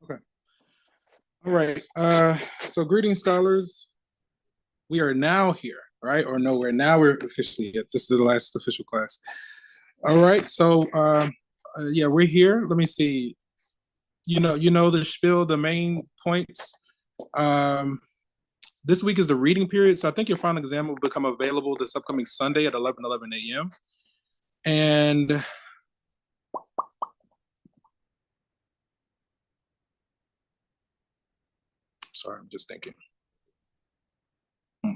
Okay. All right. So greetings, scholars. We are now here, right? Or no, we're officially here. This is the last official class. All right. So yeah, we're here. Let me see. You know the spiel, the main points. Um, this week is the reading period, so I think your final exam will become available this upcoming Sunday at 11 a.m. And sorry, I'm just thinking. I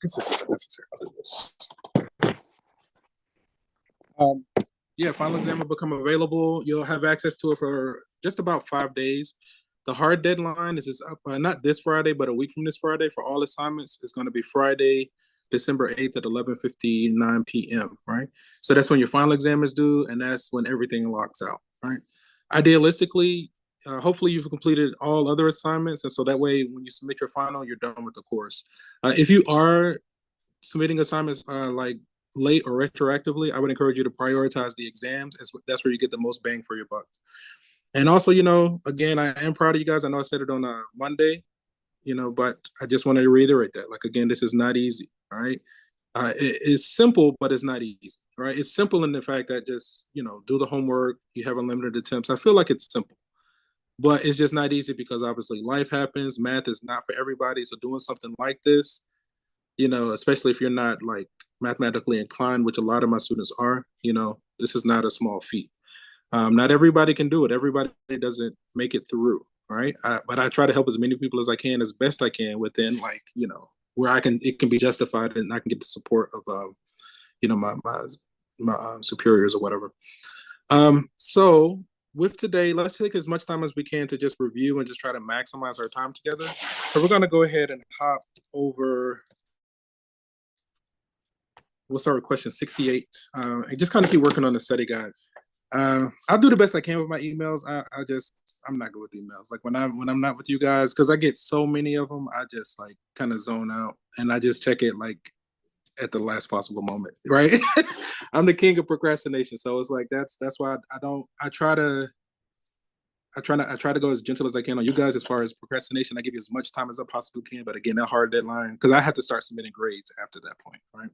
guess this isn't necessary. I'll do this. Yeah, final exam will become available. You'll have access to it for just about 5 days. The hard deadline is up, not this Friday, but a week from this Friday for all assignments. Is going to be Friday, December 8th at 11:59 p.m., right? So that's when your final exam is due, and that's when everything locks out, right? Idealistically, hopefully you've completed all other assignments, and so that way when you submit your final, you're done with the course. If you are submitting assignments like late or retroactively, I would encourage you to prioritize the exams. That's where you get the most bang for your buck. And also, again, I am proud of you guys. I know I said it on a Monday, but I just want to reiterate that. Like, again, this is not easy, right? It's simple, but it's not easy, right? It's simple in the fact that just, do the homework. You have unlimited attempts. I feel like it's simple, but it's just not easy because obviously life happens. Math is not for everybody. So doing something like this, especially if you're not like mathematically inclined, which a lot of my students are, this is not a small feat. Not everybody can do it. Everybody doesn't make it through, right? But I try to help as many people as I can, as best I can, within where it can be justified, and I can get the support of my superiors or whatever. So with today, let's take as much time as we can to just review and just try to maximize our time together. So we're going to go ahead and hop over. We'll start with question 68, and just kind of keep working on the study guide. I'll do the best I can with my emails. I'm not good with emails. Like when I'm not with you guys, because I get so many of them, I just like kind of zone out, and I just check it like at the last possible moment, right? I'm the king of procrastination, so it's like that's why I try to go as gentle as I can on you guys as far as procrastination. I give you as much time as I possibly can, but again, that hard deadline, because I have to start submitting grades after that point, right?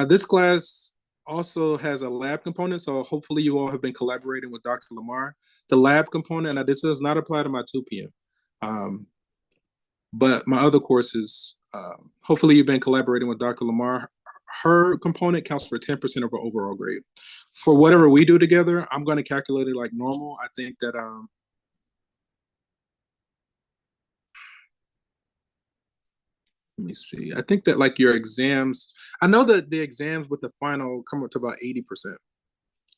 This class also has a lab component, so hopefully you all have been collaborating with Dr. Lamar. The lab component, and this does not apply to my 2 p.m., but my other courses, hopefully you've been collaborating with Dr. Lamar. Her component counts for 10% of her overall grade. For whatever we do together, I'm going to calculate it like normal. I think that let me see. I think that like your exams, I know that the exams with the final come up to about 80%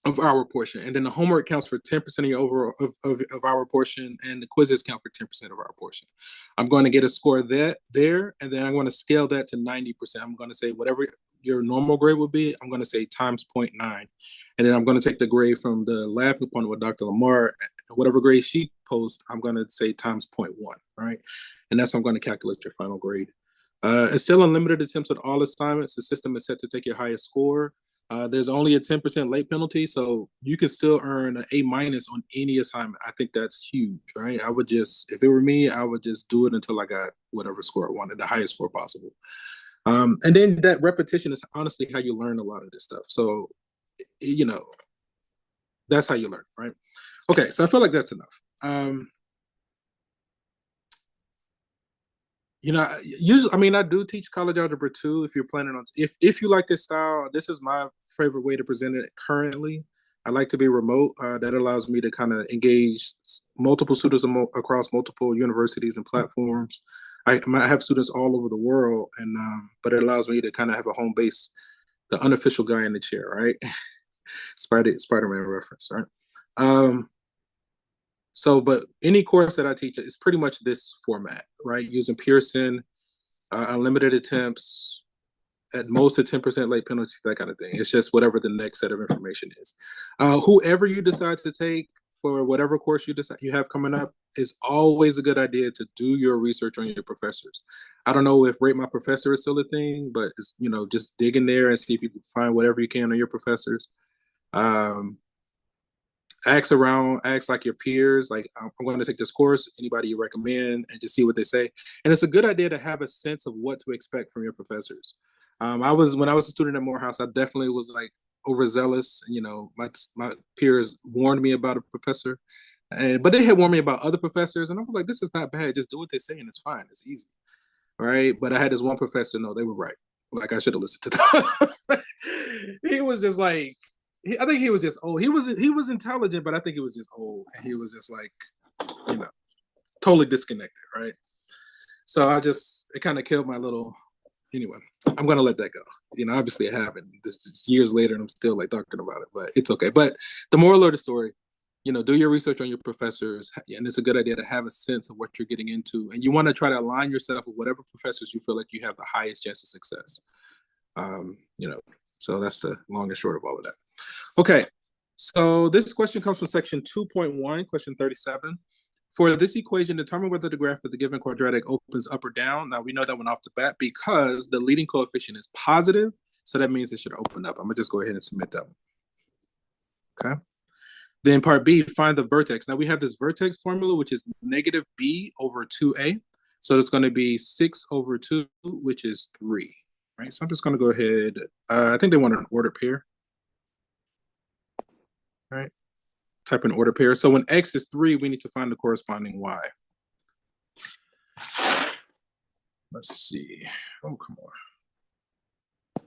of our portion, and then the homework counts for 10% of your overall of our portion, and the quizzes count for 10% of our portion. I'm going to get a score there, and then I'm going to scale that to 90%. I'm going to say whatever your normal grade would be, I'm going to say times 0.9, and then I'm going to take the grade from the lab component with Dr. Lamar, whatever grade she posts, I'm going to say times 0.1, right? And that's how I'm going to calculate your final grade. It's still unlimited attempts on all assignments. The system is set to take your highest score. There's only a 10% late penalty, so you can still earn an A- on any assignment. I think that's huge, right? If it were me, I would just do it until I got whatever score I wanted, the highest score possible. And then that repetition is honestly how you learn a lot of this stuff. So, that's how you learn, right? Okay, so I feel like that's enough. Usually, I do teach college algebra too. If you're planning on, if you like this style, this is my favorite way to present it currently. I like to be remote. That allows me to kind of engage multiple students across multiple universities and platforms. I have students all over the world, and but it allows me to kind of have a home base, the unofficial guy in the chair, right? Spider-Man reference, right? But any course that I teach is pretty much this format, right? Using Pearson, unlimited attempts, at most a 10% late penalty, that kind of thing. It's just whatever the next set of information is. Whoever you decide to take, for whatever course you decide you have coming up, it's always a good idea to do your research on your professors. I don't know if rate my professor is still a thing, but it's, just dig in there and see if you can find whatever you can on your professors. Um, Ask around, ask like your peers, like I'm going to take this course, anybody you recommend, and just see what they say. And it's a good idea to have a sense of what to expect from your professors. When I was a student at Morehouse, I definitely was like overzealous. My peers warned me about a professor, but they had warned me about other professors, and I was like, this is not bad. Just do what they say, and it's fine. It's easy, right? But I had this one professor. No, they were right. Like I should have listened to them. He was just like I think he was just old. He was intelligent, but I think he was just old, and he was just like, you know, totally disconnected, right? So it kind of killed my little. Anyway, I'm gonna let that go. Obviously it happened. This is years later, and I'm still like talking about it, but it's okay. But the moral of the story, do your research on your professors, and it's a good idea to have a sense of what you're getting into, and you want to try to align yourself with whatever professors you feel like you have the highest chance of success. Um, you know, so that's the long and short of all of that. Okay, so this question comes from section 2.1, question 37. For this equation, determine whether the graph of the given quadratic opens up or down. Now, we know that one off the bat because the leading coefficient is positive, so that means it should open up. I'm going to just go ahead and submit that one. Okay. Then part B, find the vertex. Now, we have this vertex formula, which is negative b over 2a. So it's going to be 6 over 2, which is 3. Right? So I'm just going to go ahead. I think they want an ordered pair. All right. Type in order pair. So when x is 3, we need to find the corresponding y. Let's see. Oh, come on.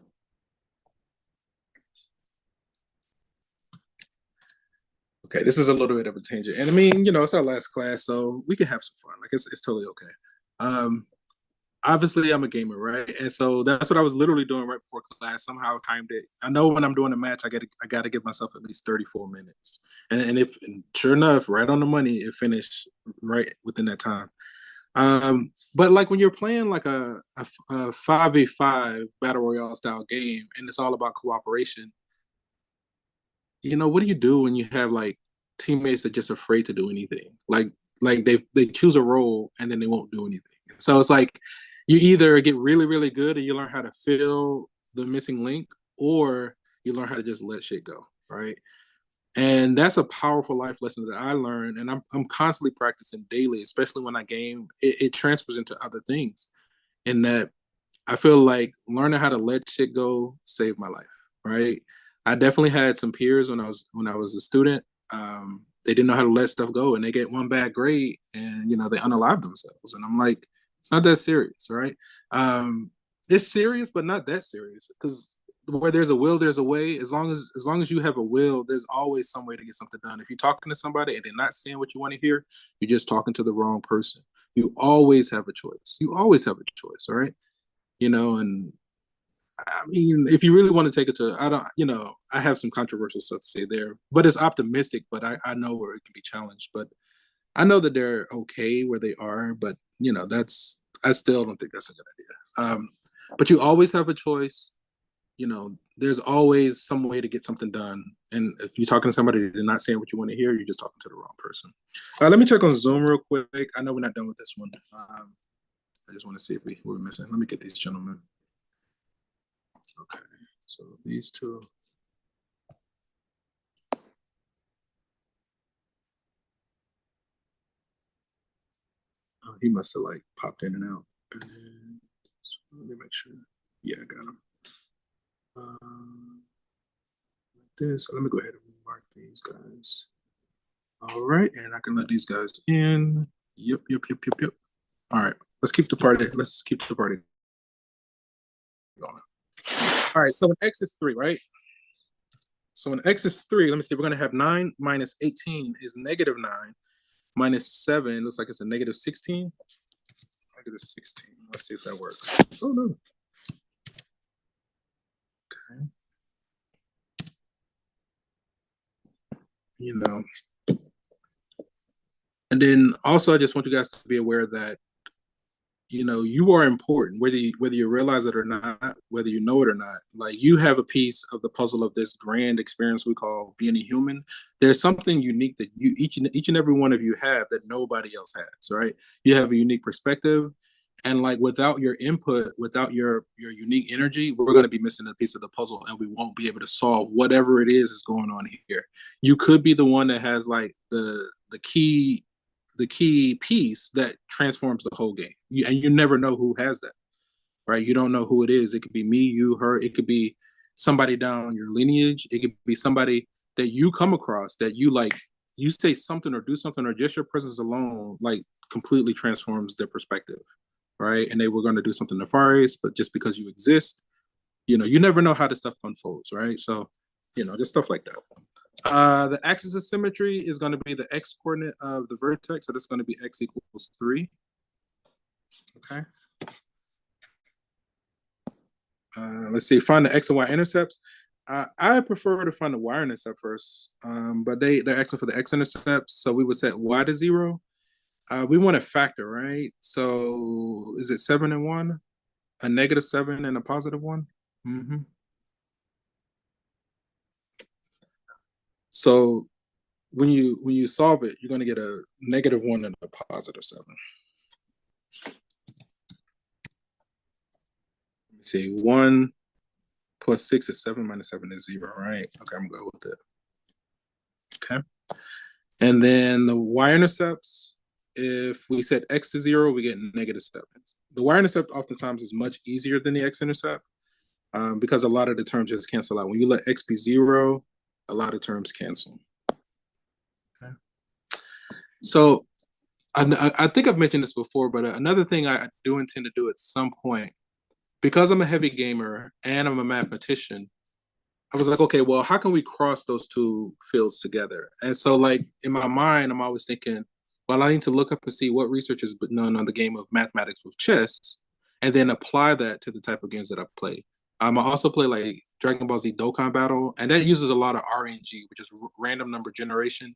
Okay, this is a little bit of a tangent. And I mean, it's our last class, so we can have some fun. Like, it's totally okay. Obviously, I'm a gamer, right? And so that's what I was literally doing right before class. Somehow I timed it. I know when I'm doing a match, I got to give myself at least 34 minutes. And sure enough, right on the money, it finished right within that time. But like when you're playing like a 5v5 battle royale style game, and it's all about cooperation, what do you do when you have like teammates that are just afraid to do anything? Like they choose a role and then they won't do anything. So it's like you either get really, really good and you learn how to fill the missing link, or you learn how to just let shit go, right? And that's a powerful life lesson that I learned, and I'm constantly practicing daily, especially when I game. It transfers into other things, and that I feel like learning how to let shit go saved my life. Right? I definitely had some peers when I was a student. They didn't know how to let stuff go, and they get one bad grade, and they unalive themselves. And I'm like, it's not that serious, right? It's serious, but not that serious, because where there's a will, there's a way. As long as you have a will, there's always some way to get something done. If you're talking to somebody and they're not saying what you want to hear, you're just talking to the wrong person. You always have a choice. You always have a choice, all right? And I mean, if you really want to take it to, I don't, I have some controversial stuff to say there, but it's optimistic. But I know where it can be challenged. But I know that they're okay where they are. But I still don't think that's a good idea. But you always have a choice. There's always some way to get something done. And if you're talking to somebody that they're not saying what you want to hear, you're just talking to the wrong person. Let me check on Zoom real quick. I know we're not done with this one. I just want to see if we're missing. Let me get these gentlemen. Okay, so these two. Oh, he must have like popped in and out. And then, let me make sure. Yeah, I got him. Like this. Let me go ahead and mark these guys. All right, and I can let these guys in. Yep. All right, let's keep the party. Let's keep the party going. All right, so when x is 3, right? So when x is 3, let me see, we're going to have 9 minus 18 is negative 9. Minus 7 looks like it's a negative 16. Negative 16. Let's see if that works. Oh, no. Okay. And then also, I just want you guys to be aware that you are important, whether you realize it or not, whether you know it or not. Like, you have a piece of the puzzle of this grand experience we call being a human. There's something unique that each and every one of you have that nobody else has, right? You have a unique perspective, and like, without your input, without your unique energy, we're going to be missing a piece of the puzzle, and we won't be able to solve whatever it is going on here. You could be the one that has like the key piece that transforms the whole game. And you never know who has that, right? You don't know who it is. It could be me, you, her. It could be somebody down your lineage. It could be somebody that you come across that you like. You say something or do something, or just your presence alone, like, completely transforms their perspective, right? And they were going to do something nefarious, but just because you exist, you never know how this stuff unfolds, right? So, just stuff like that. The axis of symmetry is going to be the x coordinate of the vertex, so that's going to be x equals 3. Okay. Let's see. Find the x and y intercepts. I prefer to find the y intercept first, but they're asking for the x intercepts, so we would set y to 0. We want a factor, right? So is it 7 and 1, a -7 and a +1? Mm-hmm. So when you solve it, you're going to get a -1 and a +7. Let me see. 1 plus 6 is 7 minus 7 is 0, right? Okay, I'm going with it. Okay. And then the y-intercepts, if we set x to 0, we get -7. The y-intercept oftentimes is much easier than the x-intercept, because a lot of the terms just cancel out. When you let x be 0, a lot of terms cancel. Okay. So I think I've mentioned this before, but another thing I do intend to do at some point, because I'm a heavy gamer and I'm a mathematician, I was like, okay, well, how can we cross those two fields together? And so, like, in my mind, I'm always thinking, well, I need to look up and see what research has been done on the game of mathematics with chess, and then apply that to the type of games that I play. I also play like Dragon Ball Z Dokkan Battle, and that uses a lot of RNG, which is random number generation.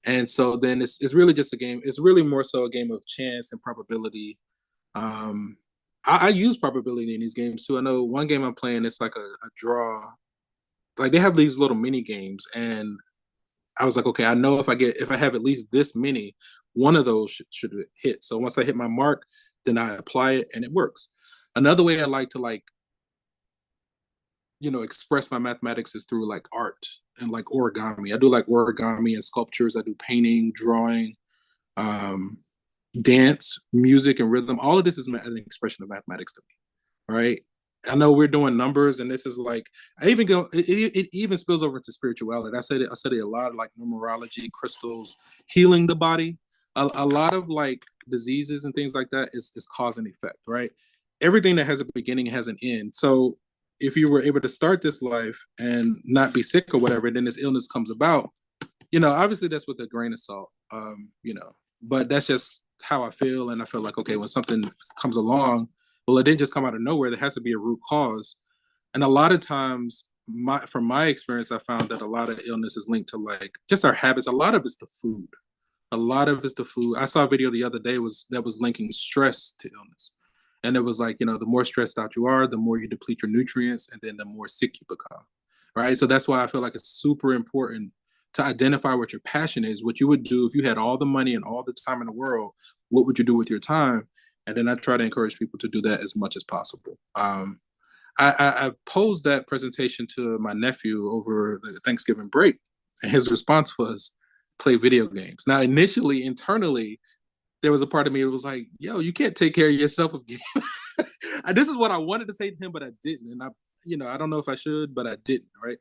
And so then it's really just a game. It's really more so a game of chance and probability. Um, I use probability in these games too. I know one game I'm playing, it's like a draw. Like, they have these little mini games, and I was like, okay, I know if I have at least this many, one of those should hit. So once I hit my mark, then I apply it, and it works. Another way I like to, like, express my mathematics is through like art and like origami. I do like origami and sculptures. I do painting, drawing, um, dance, music, and rhythm. All of this is an expression of mathematics to me, right? I know we're doing numbers, and this is like, I even go. It even spills over to spirituality. I study a lot of like numerology, crystals, healing the body. A lot of like diseases and things like that is cause and effect, right? Everything that has a beginning has an end. So if you were able to start this life and not be sick or whatever, then this illness comes about. Obviously that's with a grain of salt. But that's just how I feel, and I feel like, okay, when something comes along, well, it didn't just come out of nowhere. There has to be a root cause. And a lot of times, from my experience, I found that a lot of illness is linked to like just our habits. A lot of it's the food. A lot of it's the food. I saw a video the other day that was linking stress to illness. And it was like, the more stressed out you are, the more you deplete your nutrients, and then the more sick you become. Right. So that's why I feel like it's super important to identify what your passion is, what you would do if you had all the money and all the time in the world. What would you do with your time? And then I try to encourage people to do that as much as possible. I posed that presentation to my nephew over the Thanksgiving break, and his response was, play video games. Now, initially, internally, there was a part of me that was like, yo, you can't take care of yourself again. This is what I wanted to say to him, but I didn't. And I don't know if I should, but I didn't, right?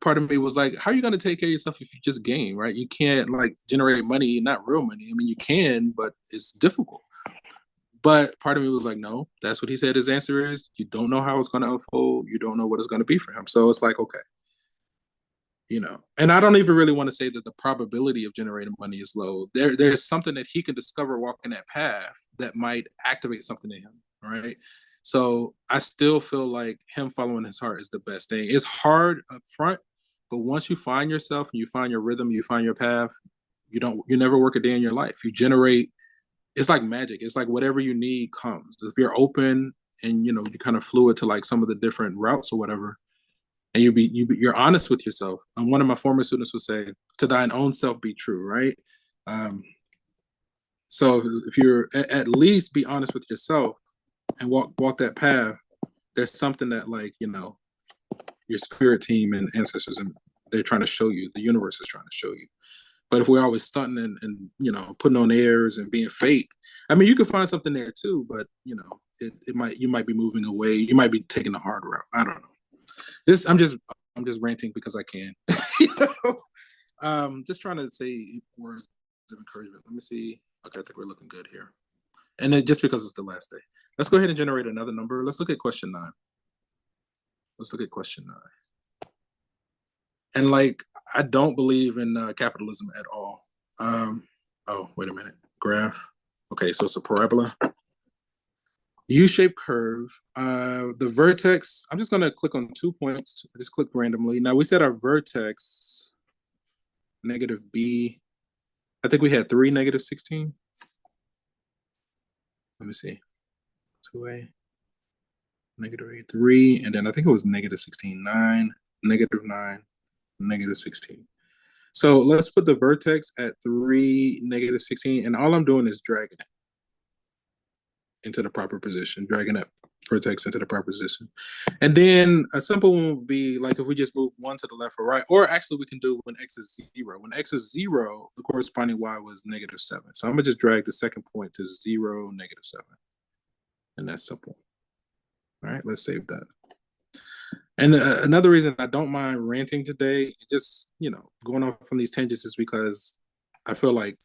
Part of me was like, how are you going to take care of yourself if you just game, right? You can't like generate money, not real money. I mean, you can, but it's difficult. But part of me was like, no, that's what he said his answer is. You don't know how it's going to unfold. You don't know what it's going to be for him. So it's like, okay. And I don't even really want to say that the probability of generating money is low. There's something that he can discover walking that path that might activate something in him, right? So I still feel like him following his heart is the best thing. It's hard up front, but once you find yourself and you find your rhythm, you find your path, you never work a day in your life. You generate it's like magic. It's like whatever you need comes. If you're open and you kind of fluid to like some of the different routes or whatever, and you're honest with yourself. And one of my former students would say, "To thine own self be true," right? Um, so if you're at least be honest with yourself and walk that path, there's something that like your spirit team and ancestors and they're trying to show you. The universe is trying to show you. But if we're always stunting and putting on airs and being fake, I mean, you could find something there too. But you might be moving away. You might be taking the hard route. I don't know. I'm just ranting because I can. Just trying to say words of encouragement. Let me see. Okay, I think we're looking good here. And then just because it's the last day, let's go ahead and generate another number. Let's look at question 9. Let's look at question 9. And like, I don't believe in capitalism at all. Oh, wait a minute. Graph. Okay, so it's a parabola. U-shaped curve. The vertex, I'm just going to click on 2 points. I just click randomly. Now, we said our vertex, negative b. I think we had 3, negative 16. Let me see. 2a, negative 8, 3. And then I think it was negative 16, 9, negative 9, negative 16. So let's put the vertex at 3, negative 16. And all I'm doing is dragging it into the proper position, dragging that vertex into the proper position. And then a simple one would be like if we just move 1 to the left or right, or actually we can do when x is 0. When x is 0, the corresponding y was negative 7. So I'm gonna just drag the second point to 0, negative 7. And that's simple. All right, let's save that. And another reason I don't mind ranting today, just, going off on these tangents is because I feel like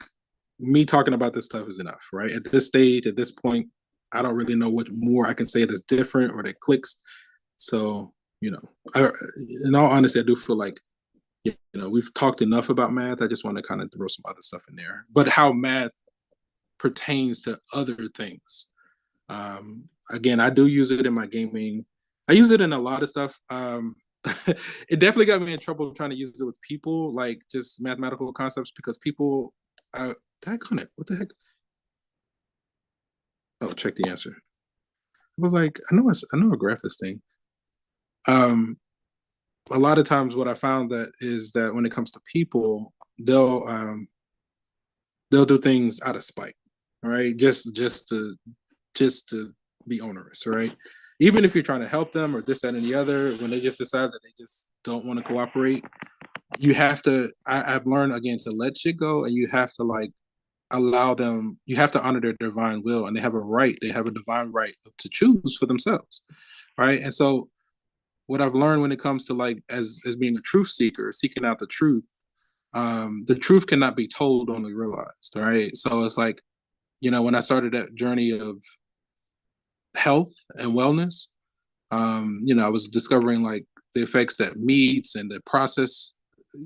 me talking about this stuff is enough, right? At this stage, at this point, I don't really know what more I can say that's different or that clicks. So, in all honesty, I do feel like, we've talked enough about math. I just want to kind of throw some other stuff in there. But how math pertains to other things. Again, I do use it in my gaming. I use it in a lot of stuff. It definitely got me in trouble trying to use it with people, like just mathematical concepts, because people, heck on it. What the heck? Oh, check the answer. I was like, I know I graphed this thing. A lot of times what I found that is that when it comes to people, they'll do things out of spite, right? Just to be onerous, right? Even if you're trying to help them or this, that, and the other, when they just decide that they just don't want to cooperate, you have to, I've learned again to let shit go, and you have to like allow them, you have to honor their divine will, and they have a divine right to choose for themselves, right? And so what I've learned when it comes to like as being a truth seeker, seeking out the truth cannot be told, only realized, right? So it's like, when I started that journey of health and wellness, I was discovering like the effects that meats and the processed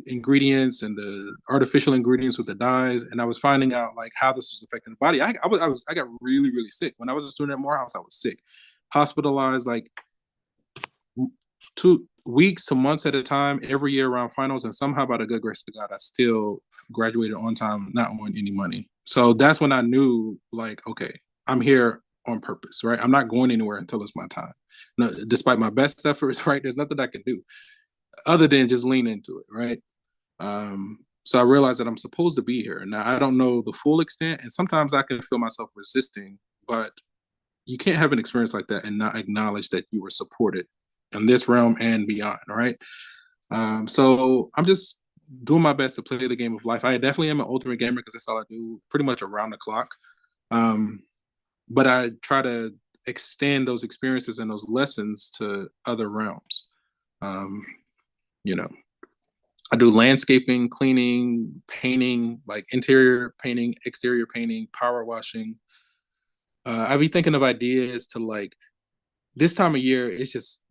ingredients and the artificial ingredients with the dyes, and I was finding out like how this was affecting the body. I got really, really sick when I was a student at Morehouse. I was sick, hospitalized like 2 weeks to months at a time every year around finals, and somehow by the good grace of God, I still graduated on time, not owing any money. So that's when I knew like, okay, I'm here on purpose, right? I'm not going anywhere until it's my time. No, despite my best efforts, right? There's nothing I can do other than just lean into it, right? So I realized that I'm supposed to be here. Now, I don't know the full extent, and sometimes I can feel myself resisting, but you can't have an experience like that and not acknowledge that you were supported in this realm and beyond, right? So I'm just doing my best to play the game of life. I definitely am an ultimate gamer because that's all I do pretty much around the clock. But I try to extend those experiences and those lessons to other realms. I do landscaping, cleaning, painting, like interior painting, exterior painting, power washing. I be thinking of ideas to like this time of year, it's just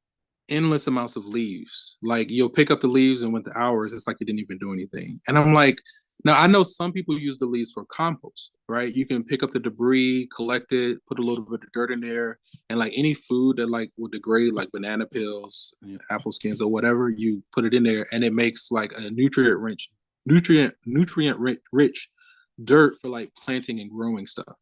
endless amounts of leaves. Like you'll pick up the leaves and with the hours, it's like you didn't even do anything. And I'm like, now I know some people use the leaves for compost, right? You can pick up the debris, collect it, put a little bit of dirt in there, and like any food that like will degrade, like banana peels, apple skins, or whatever, you put it in there, and it makes like a nutrient rich dirt for like planting and growing stuff.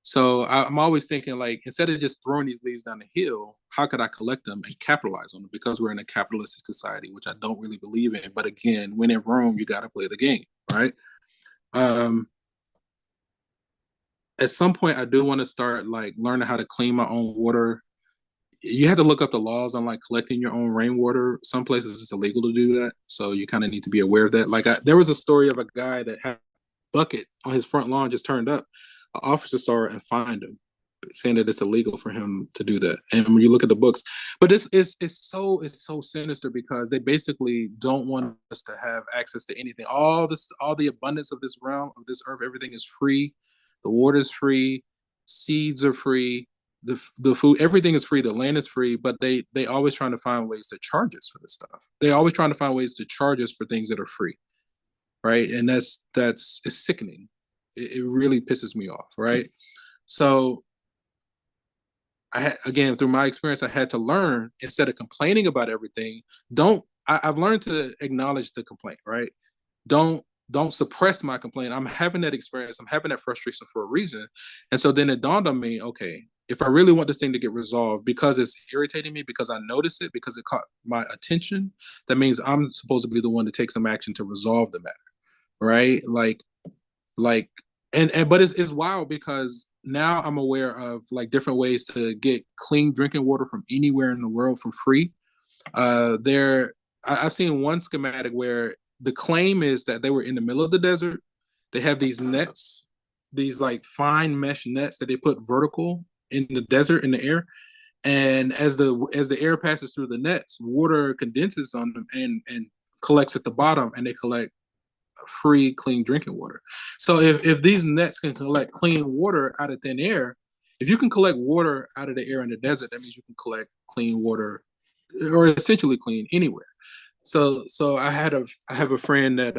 So I'm always thinking, like, instead of just throwing these leaves down the hill, how could I collect them and capitalize on them? Because we're in a capitalistic society, which I don't really believe in. But again, when in Rome, you got to play the game, right? Um, at some point, I do want to start like learning how to clean my own water. You have to look up the laws on like collecting your own rainwater. Some places it's illegal to do that, so you kind of need to be aware of that. Like, there was a story of a guy that had a bucket on his front lawn just turned up. An officer saw it and fined him, saying that it's illegal for him to do that. And when you look at the books, but this is it's so sinister because they basically don't want us to have access to anything. All the abundance of this realm, of this earth, everything is free. The water is free, seeds are free, the food, everything is free. The land is free, but they always trying to find ways to charge us for this stuff. They always trying to find ways to charge us for things that are free, right? And that's it's sickening. It really pisses me off, right? So I had, again, through my experience, I had to learn, instead of complaining about everything, I've learned to acknowledge the complaint, right? Don't suppress my complaint. I'm having that experience. I'm having that frustration for a reason. And so then it dawned on me, okay, if I really want this thing to get resolved, because it's irritating me, because I notice it, because it caught my attention, that means I'm supposed to be the one to take some action to resolve the matter, right? Like and but it's wild because now I'm aware of like different ways to get clean drinking water from anywhere in the world for free. There, I've seen one schematic where the claim is that they were in the middle of the desert. They have these nets, these like fine mesh nets that they put vertical in the desert in the air, and as the air passes through the nets, water condenses on them and collects at the bottom, and they collect free, clean drinking water. So if these nets can collect clean water out of thin air, if you can collect water out of the air in the desert, that means you can collect clean water, or essentially clean, anywhere. So I have a friend that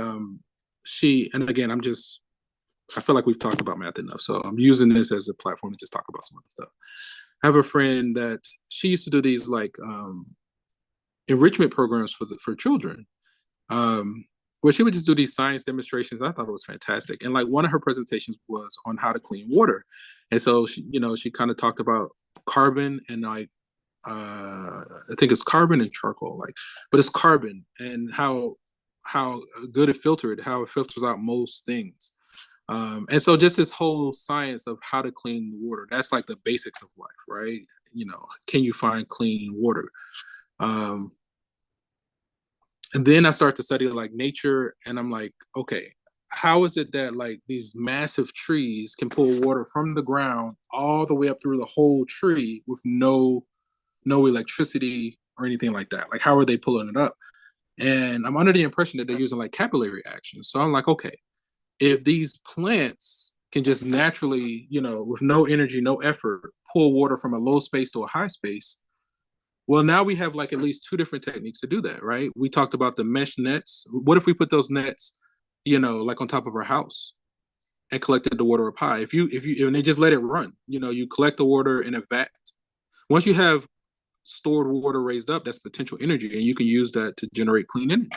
she, and again, I feel like we've talked about math enough, so I'm using this as a platform to just talk about some other stuff. I have a friend that she used to do these like enrichment programs for children, where she would just do these science demonstrations. I thought it was fantastic. And like one of her presentations was on how to clean water. And so she kind of talked about carbon and like I think it's carbon and charcoal, like, but it's carbon and how good it filtered, how it filters out most things. And so just this whole science of how to clean water, that's like the basics of life, right? Can you find clean water? Um, and then I start to study like nature, and I'm like, okay, how is it that like these massive trees can pull water from the ground all the way up through the whole tree with no electricity or anything like that? Like, how are they pulling it up? And I'm under the impression that they're using like capillary action. So I'm like, okay, if these plants can just naturally, with no energy, no effort, pull water from a low space to a high space, well, now we have like at least two different techniques to do that, right? We talked about the mesh nets. What if we put those nets, like on top of our house and collected the water up high? And they just let it run, you collect the water in a vat. Once you have stored water raised up, that's potential energy, and you can use that to generate clean energy.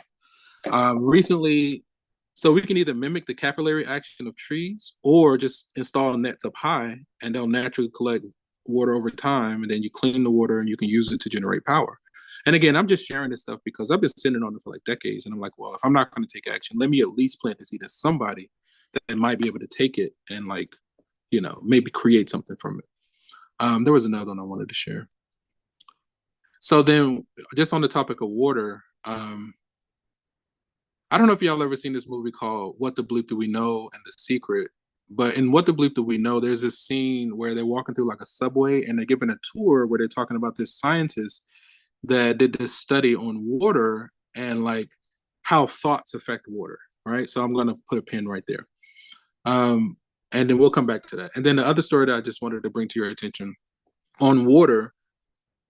Recently, so we can either mimic the capillary action of trees or just install nets up high, and they'll naturally collect water over time, and then you clean the water and you can use it to generate power. And again, I'm just sharing this stuff because I've been sitting on it for like decades, and I'm like, well, if I'm not going to take action, let me at least plant the seed to somebody that might be able to take it and like, maybe create something from it. There was another one I wanted to share. So then, just on the topic of water, I don't know if y'all ever seen this movie called What the Bleep Do We Know and The Secret, but in What the Bleep Do We Know, there's this scene where they're walking through like a subway and they're giving a tour where they're talking about this scientist that did this study on water and like how thoughts affect water, right? So I'm going to put a pin right there. And then we'll come back to that. And then the other story that I just wanted to bring to your attention on water,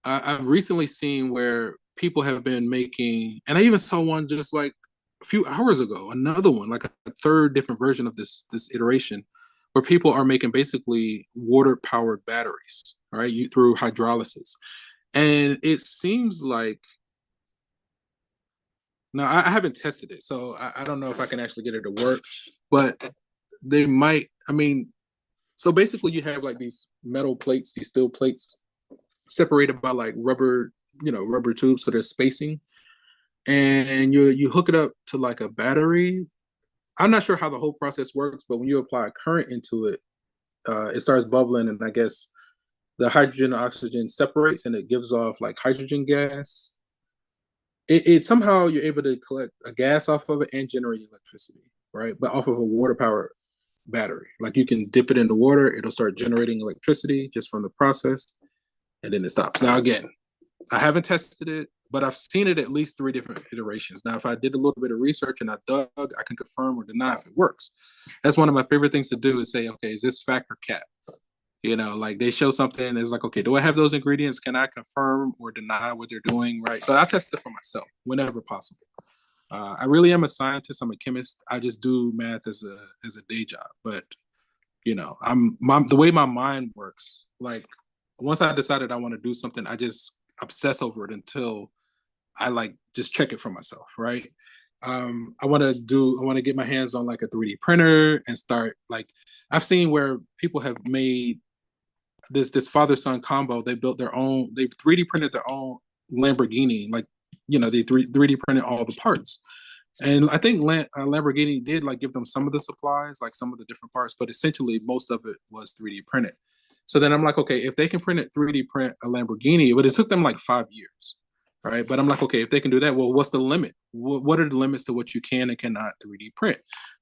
I've recently seen where people have been making, and I even saw one just like a few hours ago, another one, like a third different version of this iteration, where people are making basically water powered batteries, right? Through hydrolysis. And it seems like, now I haven't tested it, so I don't know if I can actually get it to work, but they might, I mean, So basically, you have like these metal plates, these steel plates, separated by like rubber, rubber tubes, so there's spacing, and you hook it up to like a battery. I'm not sure how the whole process works, but when you apply current into it, it starts bubbling, and I guess the hydrogen and oxygen separates, and it gives off like hydrogen gas. It somehow you're able to collect a gas off of it and generate electricity, right? But off of a water power battery. Like you can dip it in the water, it'll start generating electricity just from the process, and then it stops. Now again, I haven't tested it, but I've seen it at least 3 different iterations. Now, if I did a little bit of research and I dug, I can confirm or deny if it works. That's one of my favorite things to do is say, okay, is this fact or cap? Like they show something, it's like, okay, do I have those ingredients? Can I confirm or deny what they're doing? Right. So I test it for myself whenever possible. I really am a scientist. I'm a chemist. I just do math as a day job. But the way my mind works. Like once I decided I want to do something, I just obsess over it until I like just check it for myself. Right. I want to get my hands on like a 3D printer and start like I've seen where people have made this father son combo. They built their own. They 3D printed their own Lamborghini. Like they 3D printed all the parts. And I think Lamborghini did like give them some of the supplies, like some of the different parts, but essentially most of it was 3D printed. So then I'm like, okay, if they can 3D print a Lamborghini, but it took them like 5 years, right? But I'm like, okay, if they can do that, well, what's the limit? What are the limits to what you can and cannot 3D print?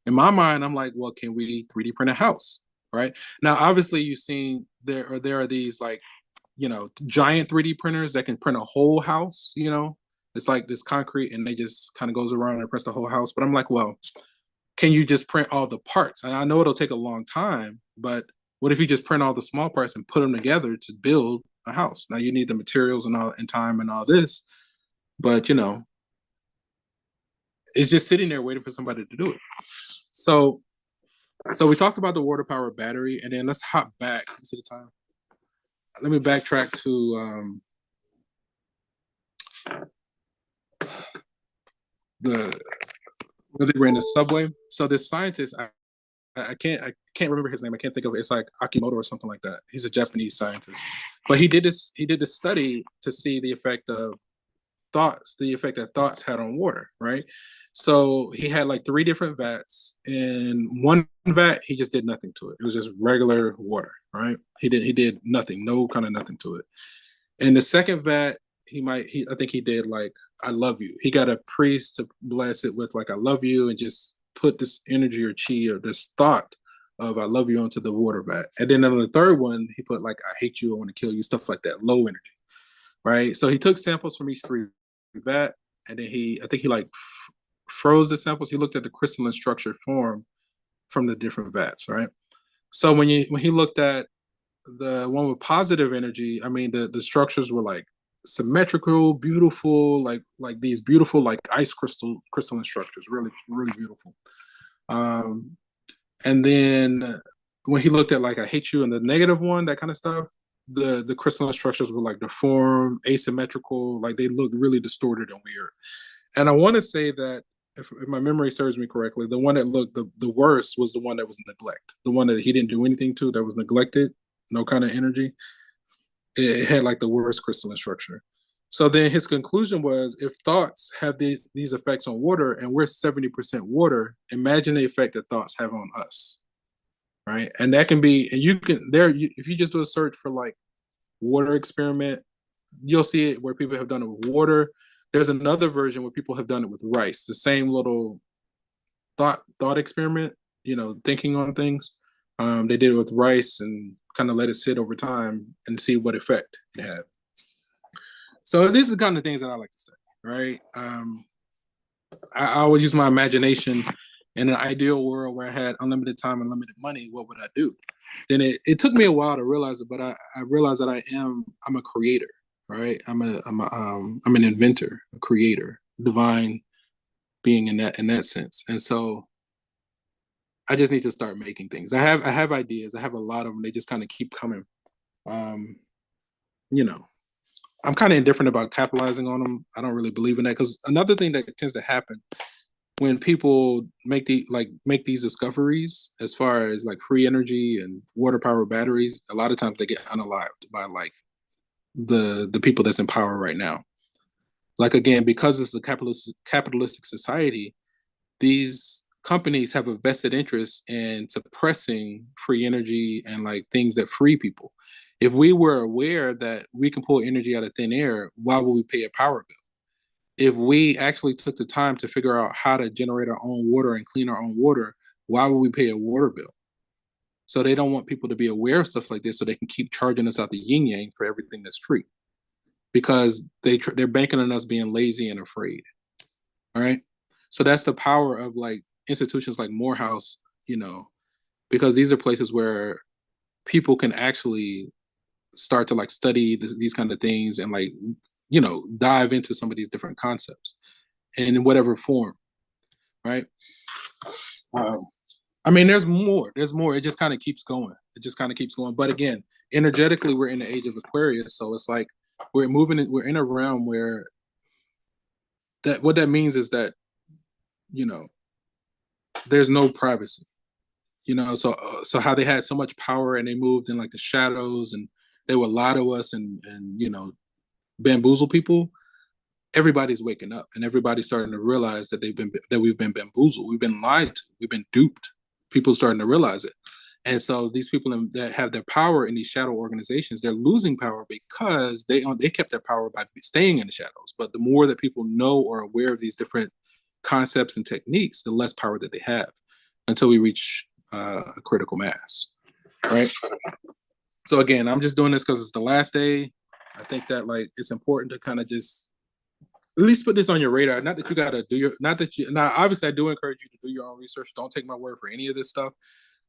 In my mind, I'm like, well, can we 3D print a house, right? Now, obviously, you've seen there are these like, giant 3D printers that can print a whole house, it's like this concrete and they just kind of goes around and press the whole house. But I'm like, well, can you just print all the parts? And I know it'll take a long time, but what if you just print all the small parts and put them together to build a house? Now you need the materials and time and all this, but it's just sitting there waiting for somebody to do it. So we talked about the water power battery, and then let's hop back. See the time. Let me backtrack to where they were in the subway. So this scientist, I can't remember his name. I can't think of it. It's like Akimoto or something like that. He's a Japanese scientist, but he did this study to see the effect that thoughts had on water, right? So he had like 3 different vats. In one vat, he just did nothing to it. It was just regular water, right? He did nothing, no kind of nothing to it. In the second vat, I think he did like I love you. He got a priest to bless it with like I love you and just put this energy or chi or this thought of I love you onto the water vat. And then on the third one, he put like I hate you, I want to kill you, stuff like that, low energy. Right. So he took samples from each 3 vat, and then I think he like froze the samples. He looked at the crystalline structure form from the different vats, right? So when he looked at the one with positive energy, I mean the structures were like symmetrical, beautiful, like these beautiful like ice crystalline structures, really really beautiful. And then when he looked at like I hate you and the negative one, that kind of stuff, the crystalline structures were like deformed, asymmetrical, like they looked really distorted and weird. And I want to say that if my memory serves me correctly, the one that looked the worst was the one that was neglect, the one that he didn't do anything to, that was neglected, no kind of energy. It had like the worst crystalline structure. So then his conclusion was, if thoughts have these effects on water and we're 70% water, imagine the effect that thoughts have on us, right? And that can be, and you can, if you just do a search for like water experiment, you'll see it where people have done it with water. There's another version where people have done it with rice, the same little thought experiment, thinking on things. They did it with rice and kind of let it sit over time and see what effect it had. So these are the kind of things that I like to study, right? I always use my imagination. In an ideal world where I had unlimited time, unlimited money, what would I do? Then it took me a while to realize it, but I realized that I'm a creator, right? I'm an inventor, a creator, divine being in that sense. And so I just need to start making things. I have ideas. I have a lot of them. They just kind of keep coming. I'm kind of indifferent about capitalizing on them. I don't really believe in that, because another thing that tends to happen when people make these discoveries as far as like free energy and water power batteries, a lot of times they get unalived by like the people that's in power right now. Like again, because it's a capitalistic society, these companies have a vested interest in suppressing free energy and like things that free people. If we were aware that we can pull energy out of thin air, why would we pay a power bill? If we actually took the time to figure out how to generate our own water and clean our own water, why would we pay a water bill? So they don't want people to be aware of stuff like this so they can keep charging us out the yin yang for everything that's free because they're banking on us being lazy and afraid. All right. So that's the power of like institutions like Morehouse, because these are places where people can actually start to like study these kind of things and like, dive into some of these different concepts and in whatever form. Right. Um, I mean, there's more. There's more. It just kind of keeps going. It just kind of keeps going. But again, energetically, we're in the age of Aquarius, so it's like we're moving. We're in a realm where what that means is that you know there's no privacy. So how they had so much power and they moved in like the shadows and they would lie to us and bamboozle people. Everybody's waking up and everybody's starting to realize that we've been bamboozled, we've been lied to, we've been duped. People starting to realize it. And so these people that have their power in these shadow organizations, they're losing power because they kept their power by staying in the shadows. But the more that people know or are aware of these different concepts and techniques, the less power that they have until we reach a critical mass, right? So again, I'm just doing this because it's the last day. I think that like it's important to kind of just at least put this on your radar. Not that you got to do now obviously I do encourage you to do your own research. Don't take my word for any of this stuff.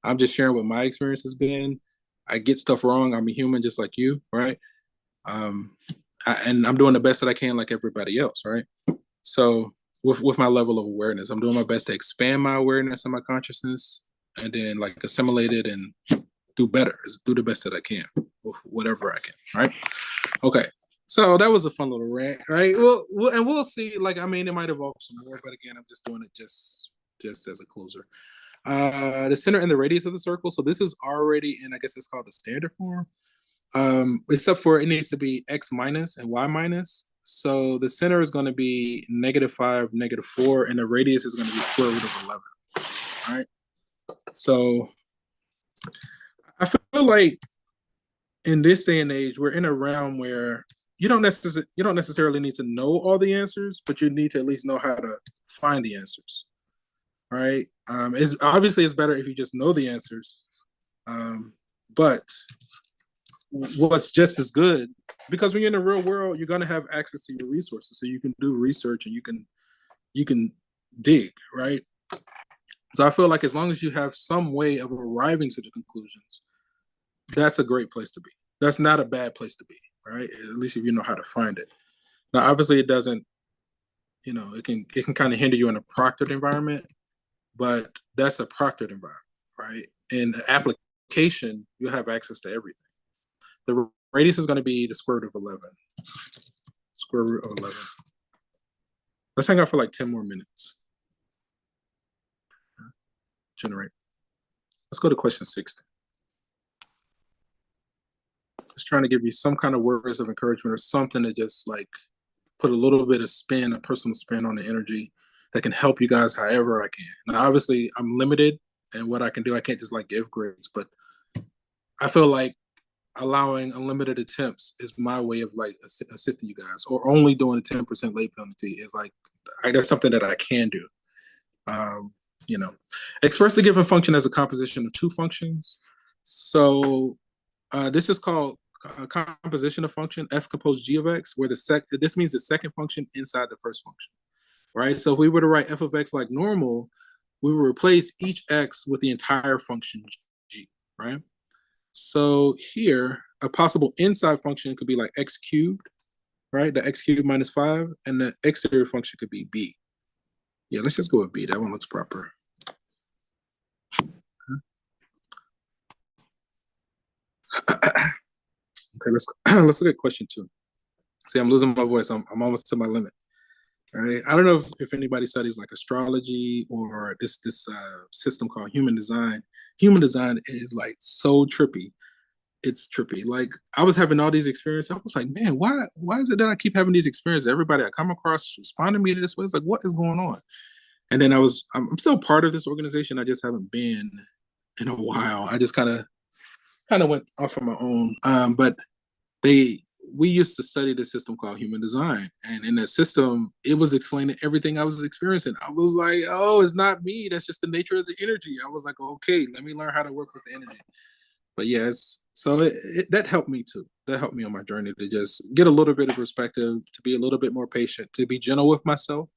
I'm just sharing what my experience has been. I get stuff wrong. I'm a human just like you, right? And I'm doing the best that I can like everybody else, right? So with my level of awareness, I'm doing my best to expand my awareness and my consciousness and then like assimilate it and do better, do the best that I can with whatever I can, right? Okay. So that was a fun little rant, right? We'll see. Like, I mean, it might evolve some more, but again, I'm just doing it just as a closer. The center and the radius of the circle. So this is already in, I guess it's called the standard form. Except for it needs to be x minus and y minus. So the center is going to be -5, -4, and the radius is going to be square root of 11. All right. So I feel like in this day and age, we're in a realm where you don't necessarily need to know all the answers, but you need to at least know how to find the answers. Right? It's better if you just know the answers. But what's just as good, because when you're in the real world, you're gonna have access to your resources, so you can do research and you can dig, right? So I feel like as long as you have some way of arriving to the conclusions, that's a great place to be. That's not a bad place to be, right? At least if you know how to find it. Now, obviously, it doesn't. It can kind of hinder you in a proctored environment, but that's a proctored environment, right? In application, you have access to everything. The radius is going to be the square root of 11. Square root of 11. Let's hang out for like 10 more minutes. Generate. Let's go to question 60. Just trying to give you some kind of words of encouragement or something to just like put a little bit of spin, a personal spin on the energy that can help you guys however I can. Now, obviously, I'm limited in what I can do. I can't just like give grades, but I feel like allowing unlimited attempts is my way of like assisting you guys, or only doing a 10% late penalty is like, that's something that I can do. Express the given function as a composition of two functions. So this is called composition of function, f composed g of x, where this means the second function inside the first function, right? So if we were to write f of x like normal, we would replace each x with the entire function g, right? So here, a possible inside function could be like x cubed, right? The x cubed minus 5, and the exterior function could be b. Yeah, let's just go with b. That one looks proper. Okay, let's look at question 2. See, I'm losing my voice. I'm almost to my limit. right? I don't know if anybody studies like astrology or this system called human design. Human design is like so trippy. It's trippy. Like I was having all these experiences. I was like, man, why is it that I keep having these experiences? Everybody I come across responding to me this way. It's like, what is going on? And then I'm still part of this organization. I just haven't been in a while. I just kind of went off on my own. But they we used to study the system called human design, and in that system it was explaining everything I was experiencing. I was like, oh, it's not me, that's just the nature of the energy. I was like, okay, let me learn how to work with the energy. But yes, so that helped me too. That helped me on my journey to just get a little bit of perspective, to be a little bit more patient, to be gentle with myself,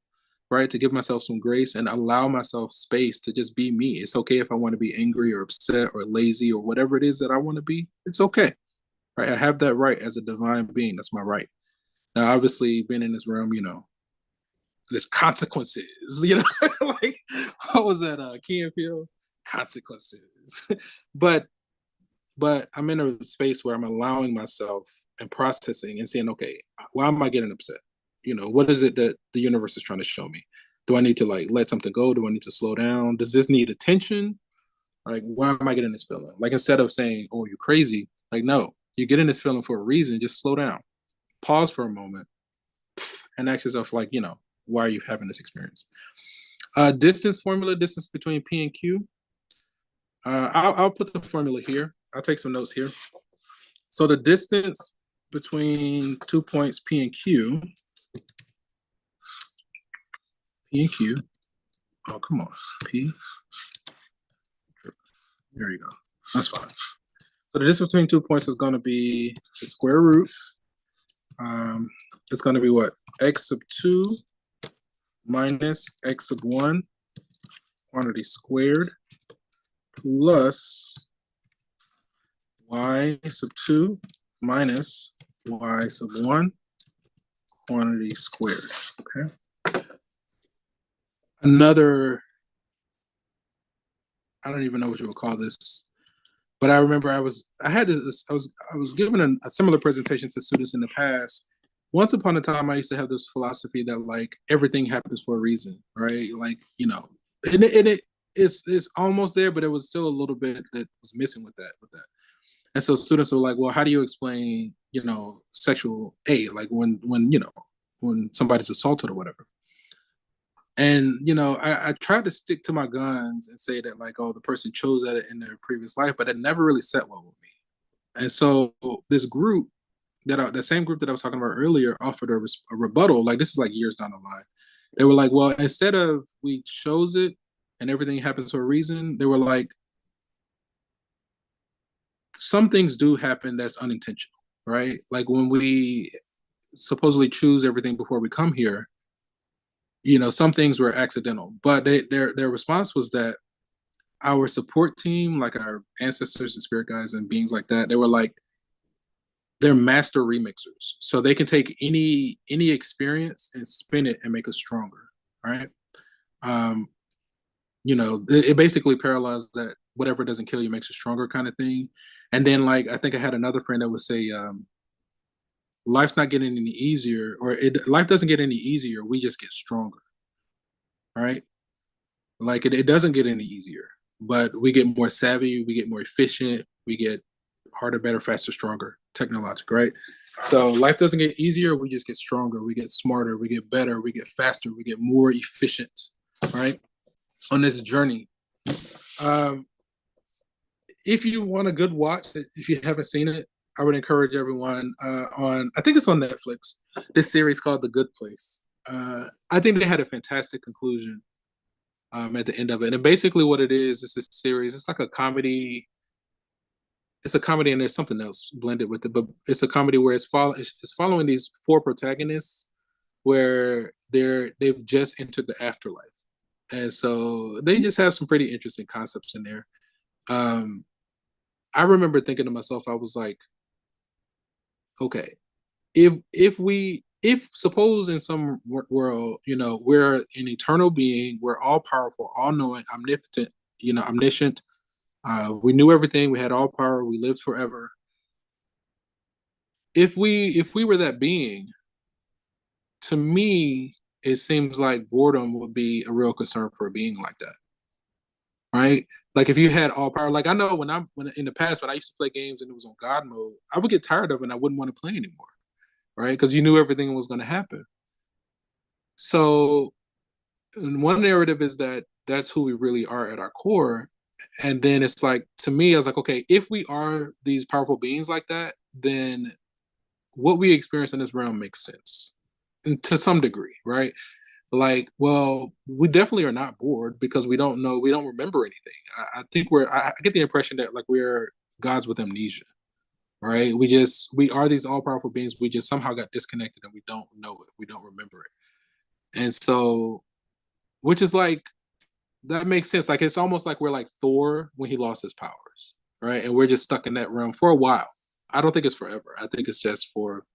right? To give myself some grace and allow myself space to just be me. It's okay if I want to be angry or upset or lazy or whatever it is that I want to be. It's okay, right? I have that right as a divine being. That's my right. Now, obviously, being in this room, there's consequences. Like what was that? Key and Peele, consequences. but but I'm in a space where I'm allowing myself and processing and saying, okay, why am I getting upset? What is it that the universe is trying to show me? Do I need to like let something go? Do I need to slow down? Does this need attention? Like, why am I getting this feeling? Like, instead of saying, oh, you're crazy, like, no, you're getting this feeling for a reason. Just slow down, pause for a moment, and ask yourself, like, why are you having this experience? Distance formula, distance between P and Q. I'll put the formula here. I'll take some notes here. So the distance between 2 points P and Q. Oh, come on, P. There you go. That's fine. So the distance between 2 points is going to be the square root. It's going to be what? X sub 2 minus X sub 1 quantity squared plus Y sub 2 minus Y sub 1 quantity squared. Okay. Another, I don't even know what you would call this, but I remember I was given a similar presentation to students in the past. Once upon a time, I used to have this philosophy that like everything happens for a reason, right? Like, it's almost there, but it was still a little bit that was missing with that. And so students were like, well, how do you explain, sexual like when somebody's assaulted or whatever? And I tried to stick to my guns and say that like, oh, the person chose that in their previous life, but it never really set well with me. And so this group the same group that I was talking about earlier offered a rebuttal. Like, this is like years down the line. They were like, well, instead of we chose it and everything happens for a reason, they were like, some things do happen that's unintentional, right? Like when we supposedly choose everything before we come here, some things were accidental. But their response was that our support team, like our ancestors and spirit guides and beings like that, they were like, they're master remixers. So they can take any experience and spin it and make us stronger, right? It basically parallels that whatever doesn't kill you makes you stronger kind of thing. And then like I think I had another friend that would say, life's not getting any easier, or life doesn't get any easier, we just get stronger. Right? Like it doesn't get any easier, but we get more savvy, we get more efficient, we get harder, better, faster, stronger, technological, right? So life doesn't get easier, we just get stronger, we get smarter, we get better, we get faster, we get more efficient, right? On this journey. If you want a good watch, if you haven't seen it, I would encourage everyone I think it's on Netflix, this series called The Good Place. I think they had a fantastic conclusion at the end of it. And basically what it is this series, it's like a comedy. It's a comedy and there's something else blended with it, but it's a comedy where it's following these four protagonists where they've just entered the afterlife. And so they just have some pretty interesting concepts in there. I remember thinking to myself, I was like, okay, if suppose in some world, we're an eternal being, we're all powerful, all knowing, omnipotent, omniscient. We knew everything. We had all power. We lived forever. If we were that being, to me, it seems like boredom would be a real concern for a being like that, right? Like if you had all power, like I know when in the past when I used to play games and it was on God mode, I would get tired of it and I wouldn't want to play anymore, right? Because you knew everything was going to happen. So one narrative is that that's who we really are at our core, and then it's like to me, I was like, okay, if we are these powerful beings like that, then what we experience in this realm makes sense, and to some degree, right? Like, well, we definitely are not bored because we don't know, we don't remember anything. I think I get the impression that like we're gods with amnesia, right? We are these all powerful beings. We just somehow got disconnected and we don't know it. We don't remember it. And so, which is like, that makes sense. Like, it's almost like we're like Thor when he lost his powers, right? And we're just stuck in that realm for a while. I don't think it's forever. I think it's just for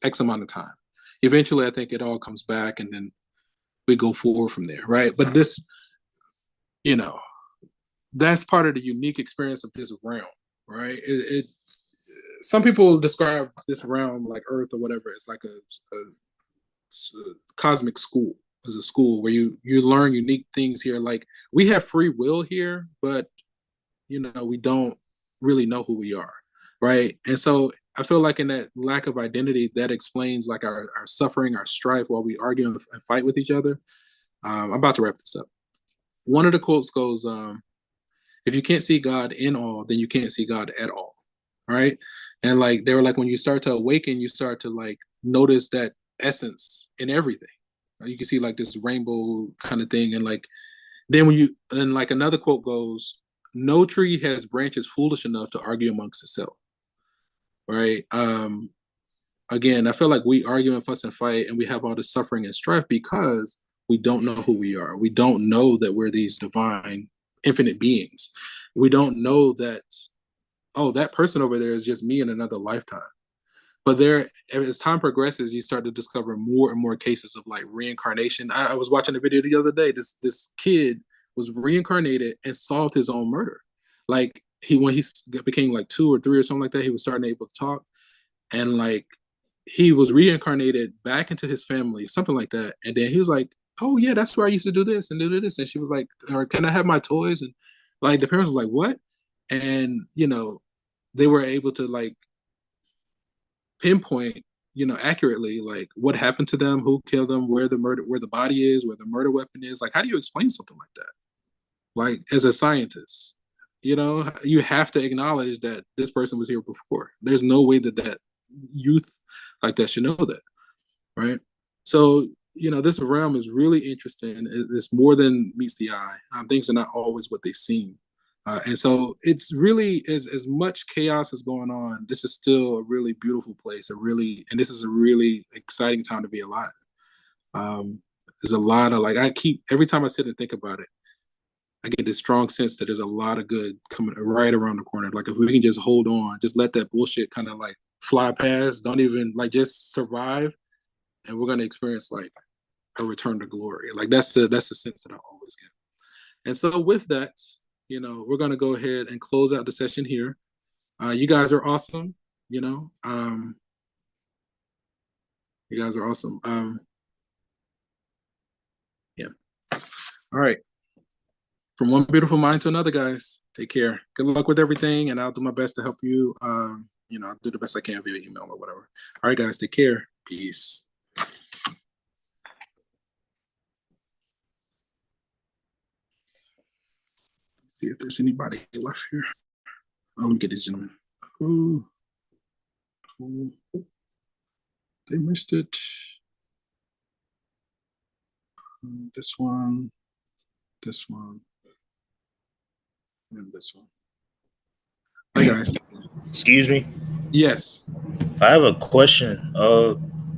X amount of time. Eventually, I think it all comes back and then we go forward from there, right? But this, you know, that's part of the unique experience of this realm, right? Some people describe this realm like Earth or whatever. It's like a cosmic school. As a school where you learn unique things here. Like we have free will here, but we don't really know who we are, right? And so I feel like in that lack of identity, that explains like our suffering, our strife while we argue and fight with each other. I'm about to wrap this up. One of the quotes goes, if you can't see God in all, then you can't see God at all. Right. And like they were like, when you start to awaken, you start to like notice that essence in everything. You can see like this rainbow kind of thing. And like then like another quote goes, no tree has branches foolish enough to argue amongst itself. Right. Again, I feel like we argue and fuss and fight and we have all this suffering and strife because we don't know who we are. We don't know that we're these divine, infinite beings. We don't know that, oh, that person over there is just me in another lifetime. But there, as time progresses, you start to discover more and more cases of like reincarnation. I was watching a video the other day. This kid was reincarnated and solved his own murder. Like when he became like 2 or 3 or something like that, he was starting able to talk, and like he was reincarnated back into his family, something like that. And then he was like, "Oh yeah, that's where I used to do this and do this." And she was like, "Or can I have my toys?" And like the parents was like, "What?" And they were able to like pinpoint, accurately like what happened to them, who killed them, where the body is, where the murder weapon is. Like, how do you explain something like that? Like, as a scientist, you have to acknowledge that this person was here before. There's no way that youth like that should know that, right? So, this realm is really interesting. It's more than meets the eye. Things are not always what they seem. And so it's really as much chaos is going on. This is still a really beautiful place. And this is a really exciting time to be alive. There's a lot of like, every time I sit and think about it, I get this strong sense that there's a lot of good coming right around the corner. Like if we can just hold on, just let that bullshit kind of like fly past, don't even like just survive, and we're gonna experience like a return to glory. Like that's the sense that I always get. And so with that, we're gonna go ahead and close out the session here. You guys are awesome. You guys are awesome. Yeah. All right. From one beautiful mind to another, guys. Take care. Good luck with everything, and I'll do my best to help you. I'll do the best I can via email or whatever. All right, guys. Take care. Peace. See if there's anybody left here. Oh, let me get these gentlemen. Ooh. Ooh. They missed it. This one, and this one. Hi, guys. Excuse me. Yes. I have a question.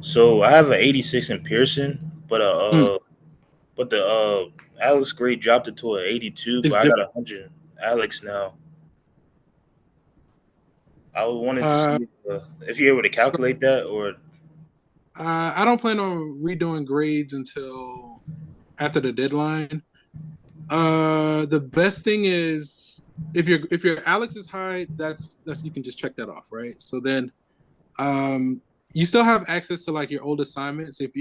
So I have an 86 in Pearson, but Mm. the Alex grade dropped it to an 82, It's but I got different. 100 Alex now. I wanted to Uh, see if you're able to calculate that, or I don't plan on redoing grades until after the deadline. The best thing is if your Alex is high, that's you can just check that off, right? So then, you still have access to like your old assignments. If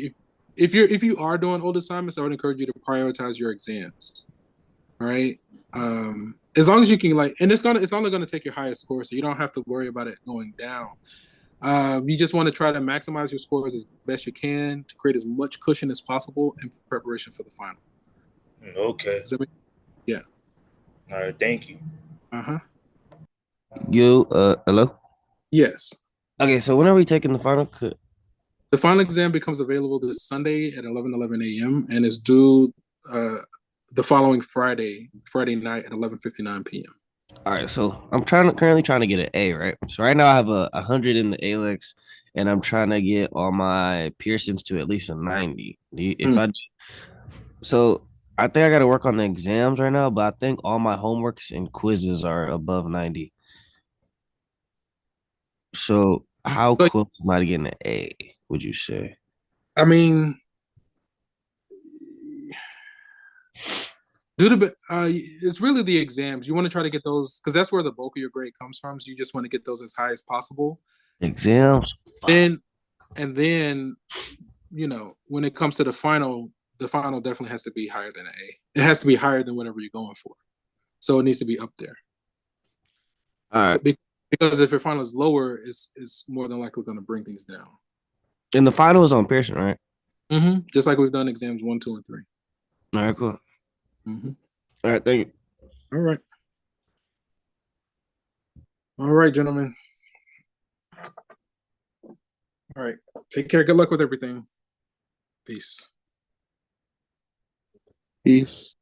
if you are doing old assignments, I would encourage you to prioritize your exams. All right. As long as you can and it's only gonna take your highest score, so you don't have to worry about it going down. You just want to try to maximize your scores as best you can to create as much cushion as possible in preparation for the final. Okay. Does that make Yeah. All right. Thank you. Uh-huh. Hello? Yes. Okay, so when are we taking the final? The final exam becomes available this Sunday at 11 a.m. and is due the following Friday night at 11:59 p.m. All right, so I'm currently trying to get an A, right? So right now I have a 100 in the ALEX, and I'm trying to get all my Pearsons to at least a 90. If I so I think I got to work on the exams right now, but I think all my homeworks and quizzes are above 90. So how So, close am I to getting an A, would you say? I mean, it's really the exams. You want to try to get those because that's where the bulk of your grade comes from. So you just want to get those as high as possible. Exams? Then and then, when it comes to the final definitely has to be higher than an A. It has to be higher than whatever you're going for. So it needs to be up there. All right. Because if your final is lower, it's more than likely going to bring things down. And the final is on Pearson, right? Mm-hmm. Just like we've done exams 1, 2, and 3. All right, cool. Mm-hmm. All right, thank you. All right. All right, gentlemen. All right. Take care. Good luck with everything. Peace. Peace.